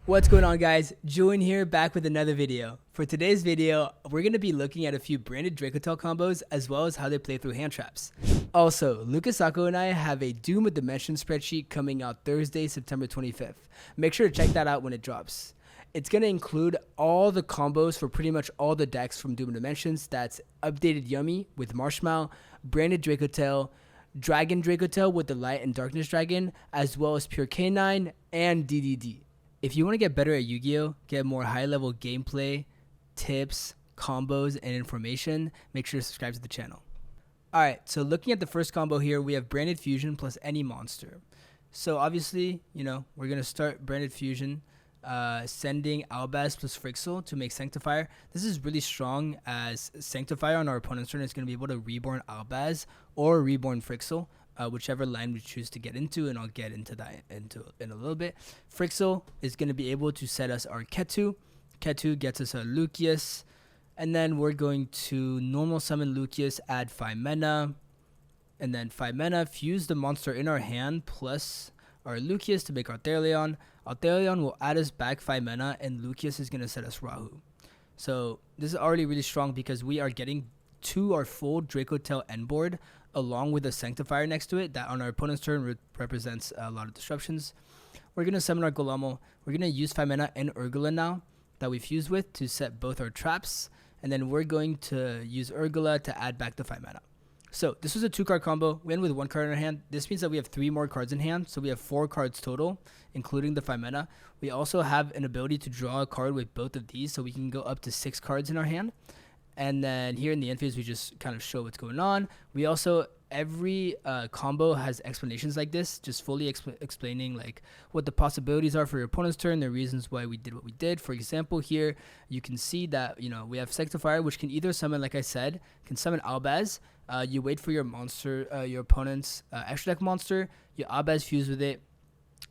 What's going on, guys? Julian here, back with another video. For today's video, we're going to be looking at a few branded Dracotail combos as well as how they play through hand traps. Also, Lucas Sacco and I have a Doom with Dimension spreadsheet coming out Thursday, September 25th. Make sure to check that out when it drops. It's going to include all the combos for pretty much all the decks from Doom of Dimensions. That's updated Yummy with Marshmallow, branded Dracotail, Dragon Dracotail with the Light and Darkness Dragon, as well as Pure K9 and DDD. If you want to get better at Yu-Gi-Oh!, get more high-level gameplay, tips, combos, and information, make sure to subscribe to the channel. Alright, so looking at the first combo here, we have Branded Fusion plus any monster. So obviously, we're going to start Branded Fusion, sending Albaz plus Frixel to make Sanctifier. This is really strong, as Sanctifier on our opponent's turn is going to be able to reborn Albaz or reborn Frixel. Whichever line we choose to get into, and I'll get into that in a little bit. Frixel is going to be able to set us our Ketu. Ketu gets us our Lucius, and then we're going to normal summon Lucius, add 5 mana, and then 5 mana, fuse the monster in our hand plus our Lucius to make Arthelion. Arthelion will add us back 5 mana, and Lucius is going to set us Rahu. So this is already really strong because we are getting to our full Dracotail end board, along with a Sanctifier next to it that on our opponent's turn represents a lot of disruptions. We're going to summon our Golemo. We're going to use 5 mana and Urgula now that we fused with to set both our traps. And then we're going to use Urgula to add back the 5 mana. So this was a 2-card combo. We end with 1 card in our hand. This means that we have 3 more cards in hand. So we have 4 cards total, including the 5 mana. We also have an ability to draw a card with both of these. So we can go up to 6 cards in our hand. And then here in the end phase, we just kind of show what's going on. We also, every combo has explanations like this, just fully explaining like what the possibilities are for your opponent's turn, the reasons why we did what we did. For example, here you can see that we have Sanctifier, which can either summon, like I said, can summon Albaz. You wait for your monster, your opponent's extra deck monster. You Albaz fuse with it.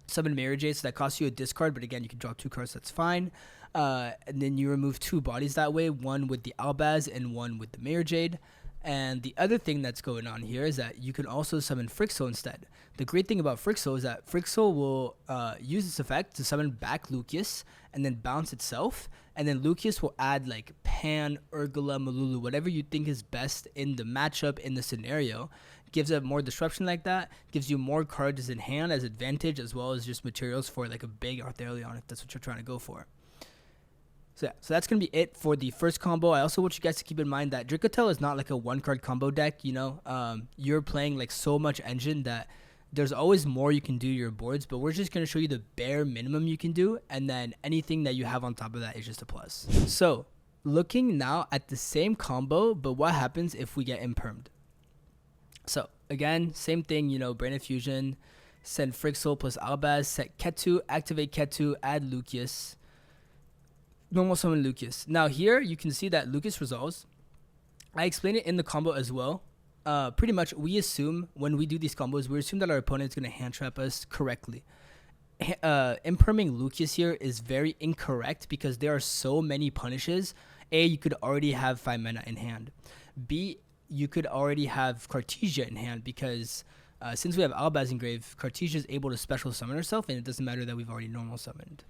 Summon Mary Jade, so that costs you a discard, but again, you can draw 2 cards, that's fine. And then you remove 2 bodies that way, one with the Albaz and one with the Mary Jade. And the other thing that's going on here is that you can also summon Frixel instead. The great thing about Frixel is that Frixel will use this effect to summon back Lucius and then bounce itself. And then Lucius will add like Pan, Urgula, Malulu, whatever you think is best in the matchup, in the scenario. Gives up more disruption like that, gives you more cards in hand as advantage, as well as just materials for like a big Arthelion if that's what you're trying to go for. So yeah, so that's going to be it for the first combo. I also want you guys to keep in mind that Dracotail is not like a 1-card combo deck, you're playing like so much engine that there's always more you can do to your boards, but we're just going to show you the bare minimum you can do, and then anything that you have on top of that is just a plus. So, looking now at the same combo, but what happens if we get impermed? So, again, same thing, Branded Fusion, send Frixel plus Albaz, set Ketu, activate Ketu, add Lucius. Normal summon Lucius. Now here you can see that Lucius resolves. I explained it in the combo as well. Pretty much we assume when we do these combos, we assume that our opponent is going to hand trap us correctly. Imperming Lucius here is very incorrect because there are so many punishes. A, you could already have 5 mana in hand. B, you could already have Cartesia in hand because since we have Albaz engraved, Cartesia is able to special summon herself, and it doesn't matter that we've already normal summoned.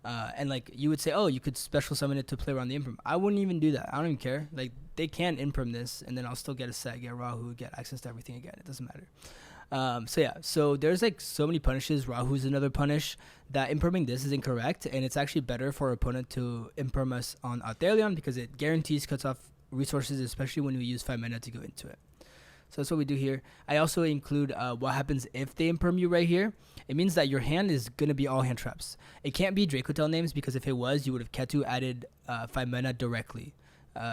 And like you would say, oh, you could special summon it to play around the imperm. I wouldn't even do that. I don't even care. Like they can imperm this, and then I'll still get a set, get Rahu, get access to everything again. It doesn't matter. So yeah, so there's like so many punishes. Rahu's another punish. That imperming this is incorrect, and it's actually better for our opponent to imperm us on Arthelion because it guarantees cuts off resources, especially when we use 5 mana to go into it. So that's what we do here. I also include what happens if they imperm you right here. It means that your hand is going to be all hand traps. It can't be Dracotail names because if it was, you would have Ketu added 5 mana directly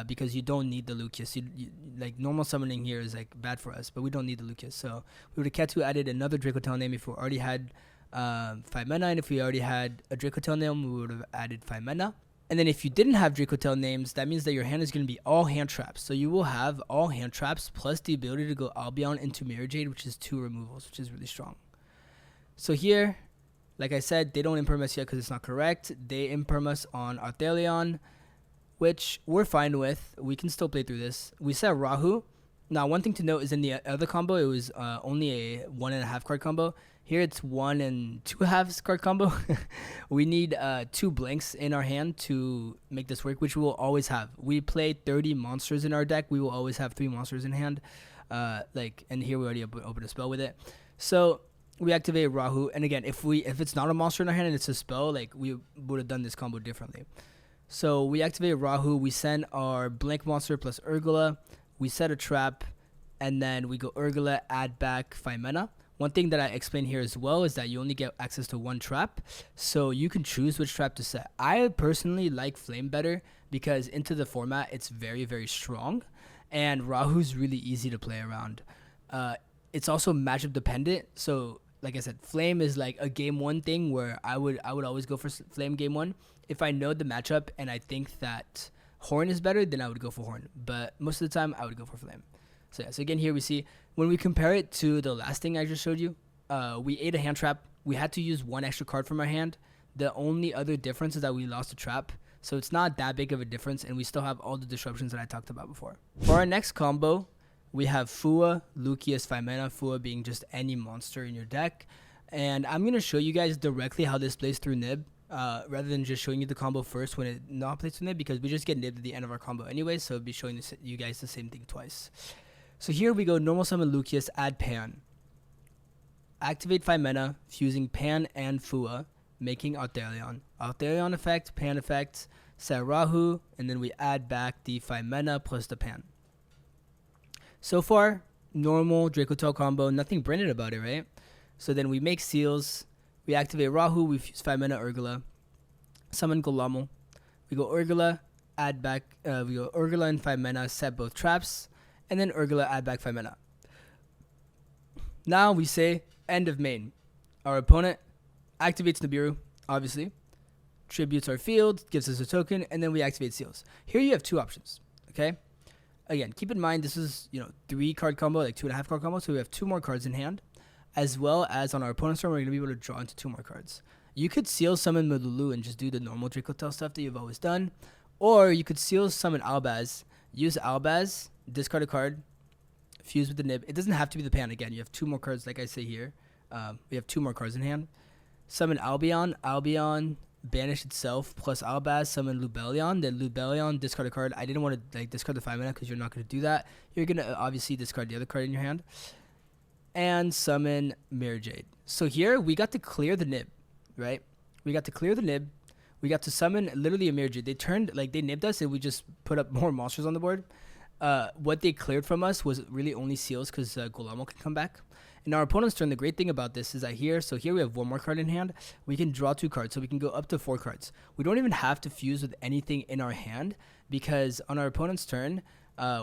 because you don't need the Lucius. Like normal summoning here is like bad for us, but we don't need the Lucius. So we would have Ketu added another Dracotail name if we already had 5 mana, and if we already had a Dracotail name, we would have added 5 mana. And then if you didn't have Dracotail names, that means that your hand is going to be all hand traps. So you will have all hand traps plus the ability to go Albion into Mary Jade, which is 2 removals, which is really strong. So here, like I said, they don't imperm us yet because it's not correct. They imperm us on Arthelion, which we're fine with. We can still play through this. We set Rahu. Now, one thing to note is in the other combo, it was only a 1.5 card combo. Here it's 1 and 2 halves card combo. We need 2 blanks in our hand to make this work, which we will always have. We play 30 monsters in our deck. We will always have 3 monsters in hand. And here we already open a spell with it. So we activate Rahu, and again, if it's not a monster in our hand and it's a spell, like we would have done this combo differently. So we activate Rahu. We send our blank monster plus Urgula. We set a trap, and then we go Urgula, add back 5 mana. One thing that I explain here as well is that you only get access to 1 trap, so you can choose which trap to set. I personally like Flame better because into the format it's very, very strong, and Rahu's really easy to play around. It's also matchup dependent, so like I said, Flame is like a game 1 thing where I would always go for Flame game 1. If I know the matchup and I think that Horn is better, then I would go for Horn, but most of the time I would go for Flame. So yeah, so again here we see, when we compare it to the last thing I just showed you, we ate a hand trap. We had to use 1 extra card from our hand. The only other difference is that we lost a trap. So it's not that big of a difference, and we still have all the disruptions that I talked about before. For our next combo, we have Fua, Lucius, 5 mana, Fua being just any monster in your deck. And I'm going to show you guys directly how this plays through Nib, rather than just showing you the combo first when it not plays through Nib, because we just get Nib at the end of our combo anyway, so it'll be showing you guys the same thing twice. So here we go, normal summon Lucius, add Pan. Activate 5 mana, fusing Pan and Fua, making Arthurion. Arthurion effect, Pan effect, set Rahu, and then we add back the 5 mana plus the Pan. So far, normal Dracotail combo, nothing branded about it, right? So then we make seals, we activate Rahu, we fuse 5 mana Urgula, summon Golamo. We go Urgula, add back, we go Urgula and 5 mana, set both traps, and then Urgula, add back 5 mana. Now we say end of main. Our opponent activates Nibiru, obviously, tributes our field, gives us a token, and then we activate seals. Here you have 2 options, okay? Again, keep in mind this is 3 card combo, like 2.5 card combo, so we have 2 more cards in hand, as well as on our opponent's turn we're gonna be able to draw into 2 more cards. You could seal summon Melulu and just do the normal Dracotail stuff that you've always done, or you could seal summon Albaz, use Albaz, discard a card, fuse with the Nib. It doesn't have to be the Pan. Again, you have 2 more cards, like I say here. We have 2 more cards in hand. Summon Albion. Albion banish itself plus Albaz. Summon Lubellion. Then Lubellion, discard a card. I didn't want to discard the 5 mana because you're not going to do that. You're going to obviously discard the other card in your hand. And summon Mirror Jade. So here we got to clear the Nib, right? We got to clear the Nib. We got to summon literally a Mirror Jade. They nibbed us and we just put up more monsters on the board. What they cleared from us was really only seals because Golamo can come back. In our opponent's turn, the great thing about this is that here we have 1 more card in hand. We can draw 2 cards, so we can go up to 4 cards. We don't even have to fuse with anything in our hand, because on our opponent's turn,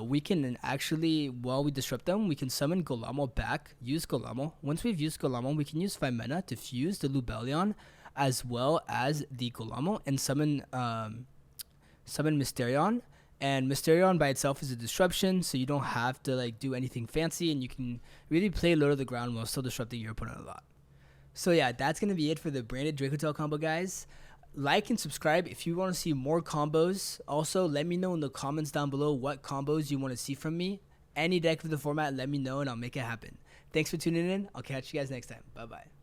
we can actually, while we disrupt them, we can summon Golamo back, use Golamo. Once we've used Golamo, we can use 5 mana to fuse the Lubellion as well as the Golamo and summon Mysterion. And Mysterion by itself is a disruption, so you don't have to do anything fancy, and you can really play low to the ground while still disrupting your opponent a lot. So yeah, that's going to be it for the branded Dracotail combo, guys. Like and subscribe if you want to see more combos. Also, let me know in the comments down below what combos you want to see from me. Any deck for the format, let me know and I'll make it happen. Thanks for tuning in. I'll catch you guys next time. Bye-bye.